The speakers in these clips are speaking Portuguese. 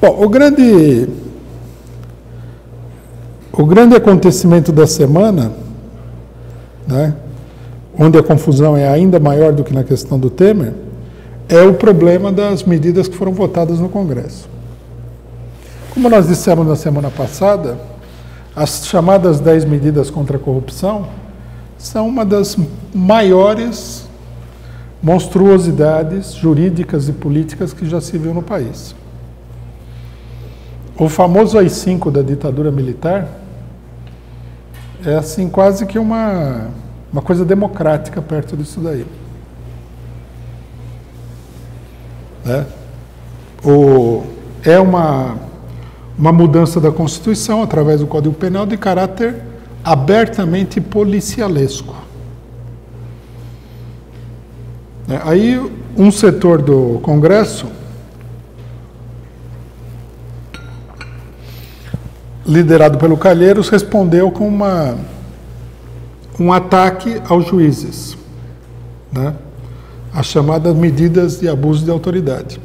Bom, o grande acontecimento da semana, né, onde a confusão é ainda maior do que na questão do Temer, é o problema das medidas que foram votadas no Congresso. Como nós dissemos na semana passada, as chamadas 10 medidas contra a corrupção são uma das maiores monstruosidades jurídicas e políticas que já se viu no país. O famoso AI-5 da ditadura militar é assim quase que uma coisa democrática perto disso daí. É uma mudança da Constituição através do Código Penal de caráter abertamente policialesco. Aí um setor do Congresso, liderado pelo Calheiros, respondeu com um ataque aos juízes, né? As chamadas medidas de abuso de autoridade,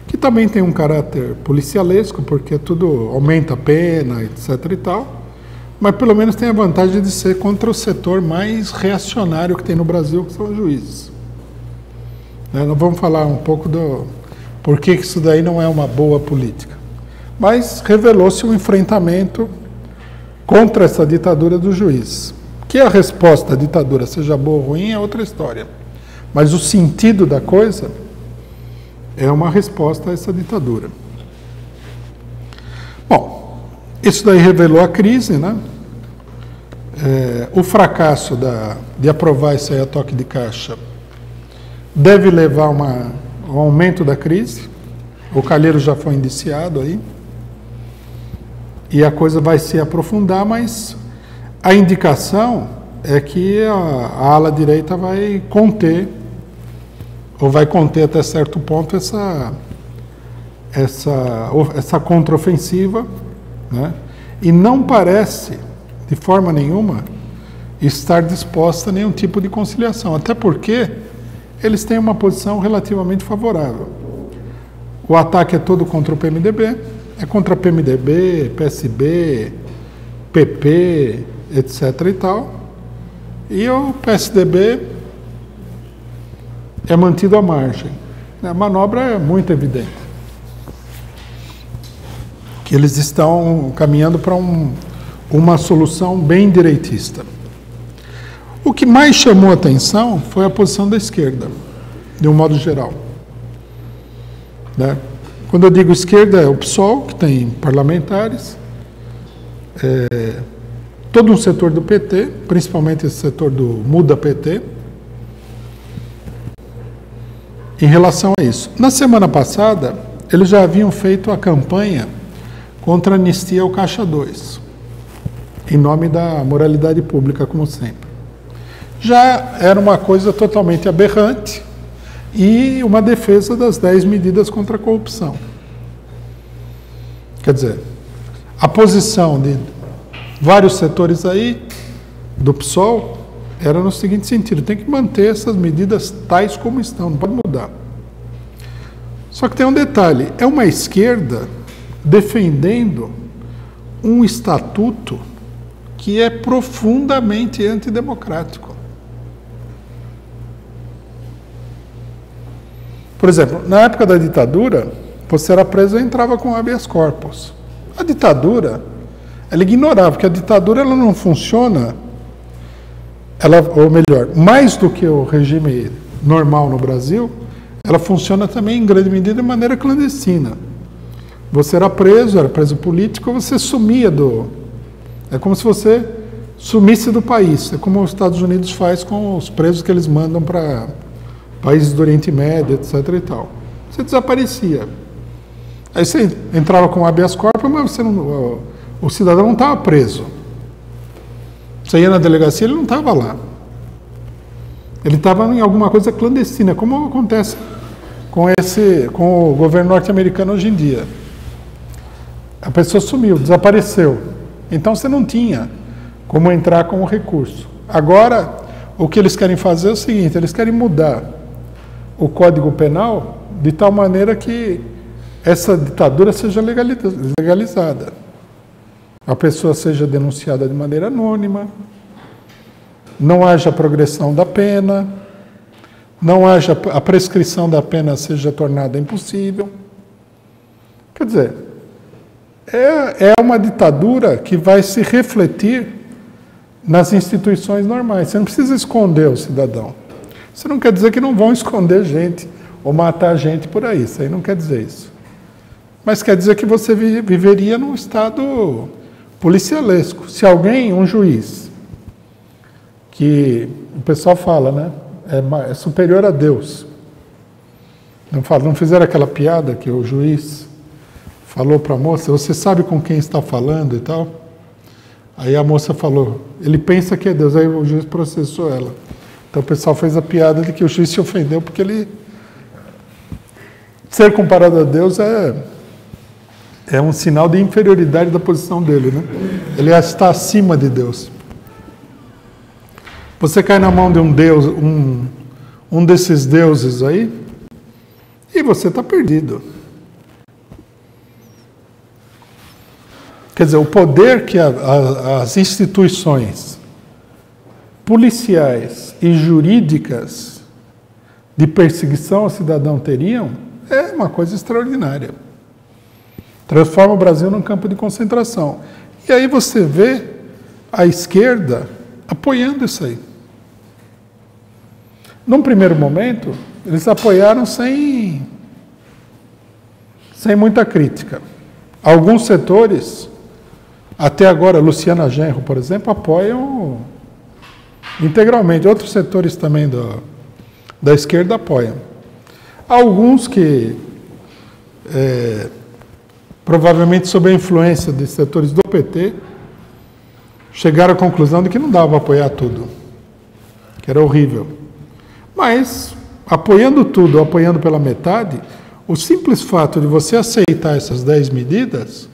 que também tem um caráter policialesco, porque tudo aumenta a pena, etc. e tal, mas pelo menos tem a vantagem de ser contra o setor mais reacionário que tem no Brasil, que são os juízes. Nós vamos falar um pouco do por que isso daí não é uma boa política. Mas revelou-se um enfrentamento contra essa ditadura dos juízes. Que a resposta à ditadura seja boa ou ruim é outra história. Mas o sentido da coisa é uma resposta a essa ditadura. Bom, isso daí revelou a crise, né? O fracasso de aprovar isso aí a toque de caixa deve levar a um aumento da crise. O Calheiros já foi indiciado aí. E a coisa vai se aprofundar, mas a indicação é que a ala direita vai conter, ou vai conter até certo ponto essa contraofensiva, né? E não parece, de forma nenhuma, estar disposta a nenhum tipo de conciliação, até porque eles têm uma posição relativamente favorável. O ataque é todo contra o PMDB, é contra PMDB, PSB, PP, etc. e tal. E o PSDB é mantido à margem. A manobra é muito evidente. Que eles estão caminhando para uma solução bem direitista. O que mais chamou a atenção foi a posição da esquerda, de um modo geral. Né? Quando eu digo esquerda, é o PSOL, que tem parlamentares, todo um setor do PT, principalmente esse setor do Muda PT, em relação a isso. Na semana passada, eles já haviam feito a campanha contra a anistia ao Caixa 2, em nome da moralidade pública, como sempre. Já era uma coisa totalmente aberrante e uma defesa das 10 medidas contra a corrupção. Quer dizer, a posição de vários setores aí, do PSOL, era no seguinte sentido: tem que manter essas medidas tais como estão, não pode mudar. Só que tem um detalhe, é uma esquerda defendendo um estatuto que é profundamente antidemocrático. Por exemplo, na época da ditadura, você era preso e entrava com habeas corpus. A ditadura, ela ignorava, porque a ditadura ela não funciona, ou melhor, mais do que o regime normal no Brasil, ela funciona também em grande medida de maneira clandestina. Você era preso político, você sumia É como se você sumisse do país. É como os Estados Unidos faz com os presos que eles mandam para países do Oriente Médio, etc. e tal. Você desaparecia. Aí você entrava com habeas corpus, mas você não, o cidadão não estava preso. Você ia na delegacia, ele não estava lá. Ele estava em alguma coisa clandestina, como acontece com o governo norte-americano hoje em dia. A pessoa sumiu, desapareceu. Então você não tinha como entrar com o recurso. Agora, o que eles querem fazer é o seguinte: eles querem mudar o Código Penal de tal maneira que essa ditadura seja legalizada. A pessoa seja denunciada de maneira anônima, não haja progressão da pena, não haja a prescrição da pena seja tornada impossível. Quer dizer, é uma ditadura que vai se refletir nas instituições normais. Você não precisa esconder o cidadão. Isso não quer dizer que não vão esconder gente ou matar gente por aí. Isso aí não quer dizer isso. Mas quer dizer que você viveria num estado policialesco. Se alguém, um juiz, que o pessoal fala, né, é superior a Deus. Não fizeram aquela piada que o juiz falou para a moça, você sabe com quem está falando e tal? Aí a moça falou, ele pensa que é Deus, aí o juiz processou ela. Então o pessoal fez a piada de que o juiz se ofendeu porque ele ser comparado a Deus é um sinal de inferioridade da posição dele, né? Ele está acima de Deus. Você cai na mão de um Deus, um desses deuses aí, e você está perdido. Quer dizer, o poder que as instituições policiais e jurídicas de perseguição ao cidadão teriam é uma coisa extraordinária. Transforma o Brasil num campo de concentração. E aí você vê a esquerda apoiando isso aí. Num primeiro momento, eles apoiaram sem muita crítica. Alguns setores, até agora, Luciana Genro, por exemplo, apoiam integralmente. Outros setores também da esquerda apoiam. Alguns que, provavelmente sob a influência de setores do PT, chegaram à conclusão de que não dava para apoiar tudo, que era horrível. Mas, apoiando tudo, apoiando pela metade, o simples fato de você aceitar essas 10 medidas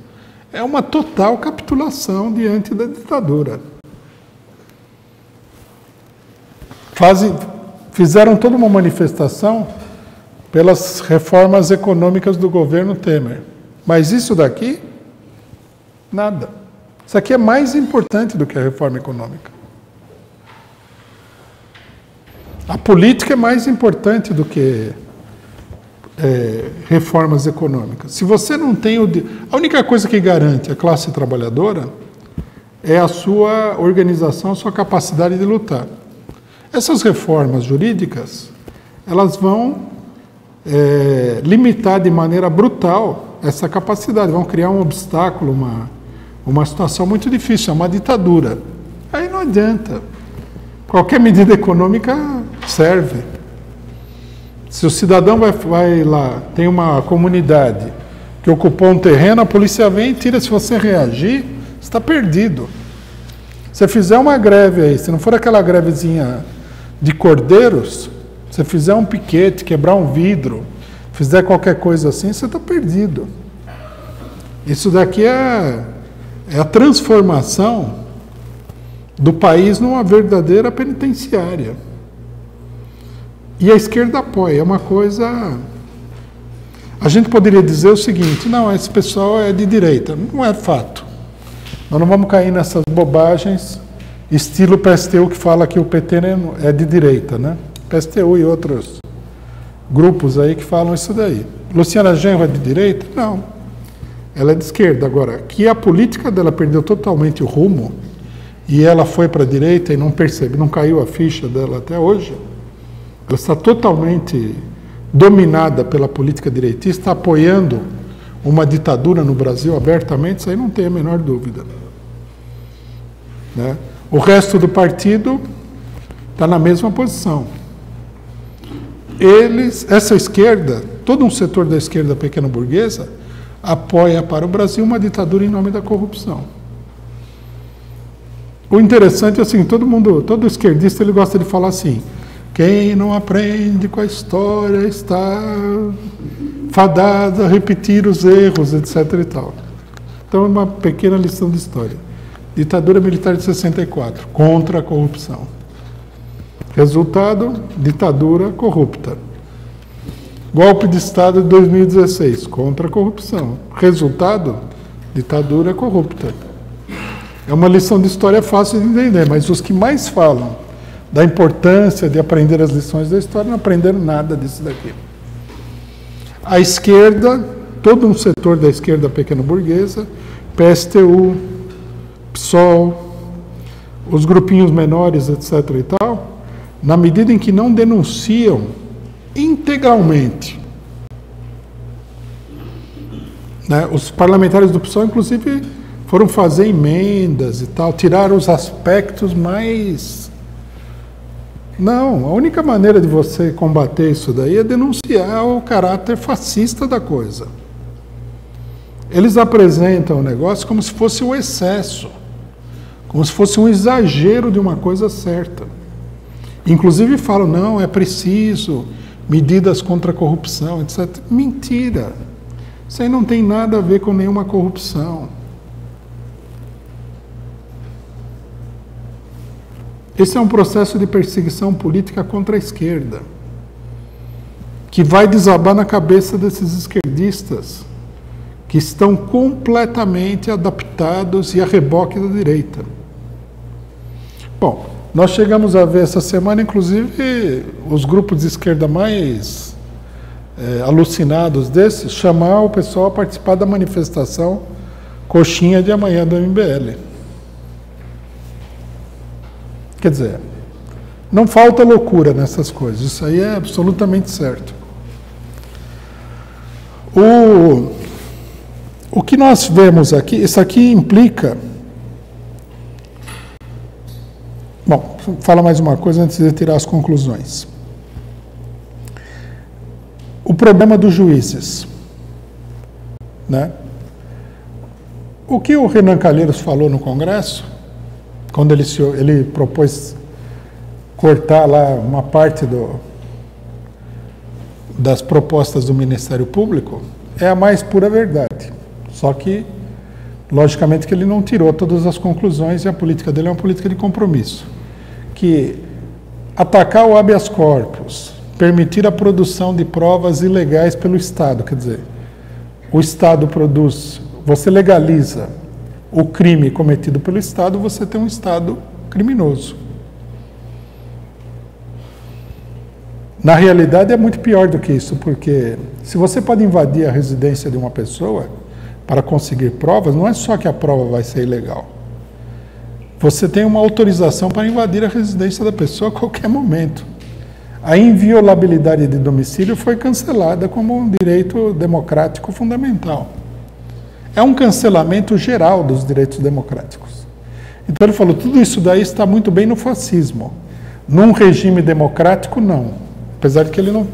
é uma total capitulação diante da ditadura. Fizeram toda uma manifestação pelas reformas econômicas do governo Temer. Mas isso daqui, nada. Isso aqui é mais importante do que a reforma econômica. A política é mais importante do que reformas econômicas. Se você não tem a única coisa que garante a classe trabalhadora é a sua organização, a sua capacidade de lutar. Essas reformas jurídicas, elas vão limitar de maneira brutal essa capacidade, vão criar um obstáculo, uma situação muito difícil, é uma ditadura. Aí não adianta. Qualquer medida econômica serve. Se o cidadão vai lá, tem uma comunidade que ocupou um terreno, a polícia vem e tira. Se você reagir, você está perdido. Se fizer uma greve aí, se não for aquela grevezinha de cordeiros, se fizer um piquete, quebrar um vidro, fizer qualquer coisa assim, você está perdido. Isso daqui é a transformação do país numa verdadeira penitenciária. E a esquerda apoia, é uma coisa... A gente poderia dizer o seguinte, não, esse pessoal é de direita. Não é fato. Nós não vamos cair nessas bobagens, estilo PSTU que fala que o PT é de direita, né? PSTU e outros grupos aí que falam isso daí. Luciana Genro é de direita? Não. Ela é de esquerda. Agora, que a política dela perdeu totalmente o rumo e ela foi para a direita e não percebe, não caiu a ficha dela até hoje, ela está totalmente dominada pela política direitista, apoiando uma ditadura no Brasil abertamente, isso aí não tem a menor dúvida. Né? O resto do partido está na mesma posição. Essa esquerda, todo um setor da esquerda pequena burguesa, apoia para o Brasil uma ditadura em nome da corrupção. O interessante é assim, todo esquerdista ele gosta de falar assim, quem não aprende com a história está fadado a repetir os erros, etc. e tal. Então, uma pequena lição de história. Ditadura militar de 64, contra a corrupção. Resultado, ditadura corrupta. Golpe de Estado de 2016, contra a corrupção. Resultado, ditadura corrupta. É uma lição de história fácil de entender, mas os que mais falam da importância de aprender as lições da história não aprenderam nada disso daqui. A esquerda, todo um setor da esquerda pequeno-burguesa, PSTU, PSOL, os grupinhos menores, etc. e tal, na medida em que não denunciam integralmente, né? Os parlamentares do PSOL, inclusive, foram fazer emendas e tal, tiraram os aspectos mais... Não, a única maneira de você combater isso daí é denunciar o caráter fascista da coisa. Eles apresentam o negócio como se fosse o excesso, como se fosse um exagero de uma coisa certa. Inclusive falam, não, é preciso medidas contra a corrupção, etc. Mentira! Isso aí não tem nada a ver com nenhuma corrupção. Esse é um processo de perseguição política contra a esquerda, que vai desabar na cabeça desses esquerdistas, que estão completamente adaptados e a reboque da direita. Bom, nós chegamos a ver essa semana, inclusive, os grupos de esquerda mais alucinados desses, chamar o pessoal a participar da manifestação Coxinha de amanhã do MBL. Quer dizer, não falta loucura nessas coisas, isso aí é absolutamente certo. O que nós vemos aqui, isso aqui implica... Bom, fala mais uma coisa antes de tirar as conclusões. O problema dos juízes, né? O que o Renan Calheiros falou no Congresso, quando ele propôs cortar lá uma parte das propostas do Ministério Público, é a mais pura verdade. Só que, logicamente, que ele não tirou todas as conclusões e a política dele é uma política de compromisso. Que atacar o habeas corpus, permitir a produção de provas ilegais pelo Estado, quer dizer, o Estado produz, você legaliza o crime cometido pelo Estado, você tem um Estado criminoso. Na realidade é muito pior do que isso, porque se você pode invadir a residência de uma pessoa para conseguir provas, não é só que a prova vai ser ilegal. Você tem uma autorização para invadir a residência da pessoa a qualquer momento. A inviolabilidade de domicílio foi cancelada como um direito democrático fundamental. É um cancelamento geral dos direitos democráticos. Então ele falou, tudo isso daí está muito bem no fascismo. Num regime democrático, não. Apesar de que ele não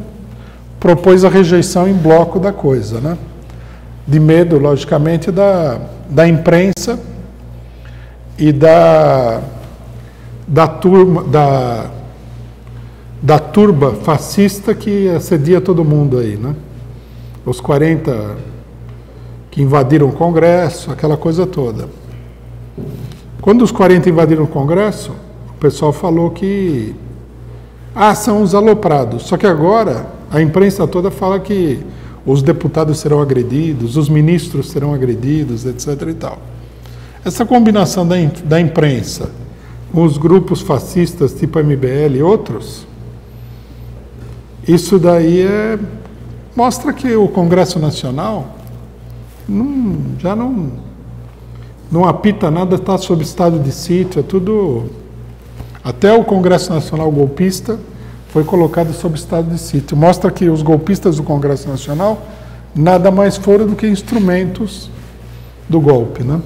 propôs a rejeição em bloco da coisa, né? De medo, logicamente, da imprensa e da turba fascista que assedia todo mundo aí, né? Os 40 que invadiram o Congresso, aquela coisa toda. Quando os 40 invadiram o Congresso, o pessoal falou que são os aloprados. Só que agora a imprensa toda fala que os deputados serão agredidos, os ministros serão agredidos, etc. e tal. Essa combinação da imprensa com os grupos fascistas tipo MBL e outros, isso daí mostra que o Congresso Nacional já não apita nada, está sob estado de sítio, é tudo... Até o Congresso Nacional golpista foi colocado sob estado de sítio. Mostra que os golpistas do Congresso Nacional nada mais foram do que instrumentos do golpe, né?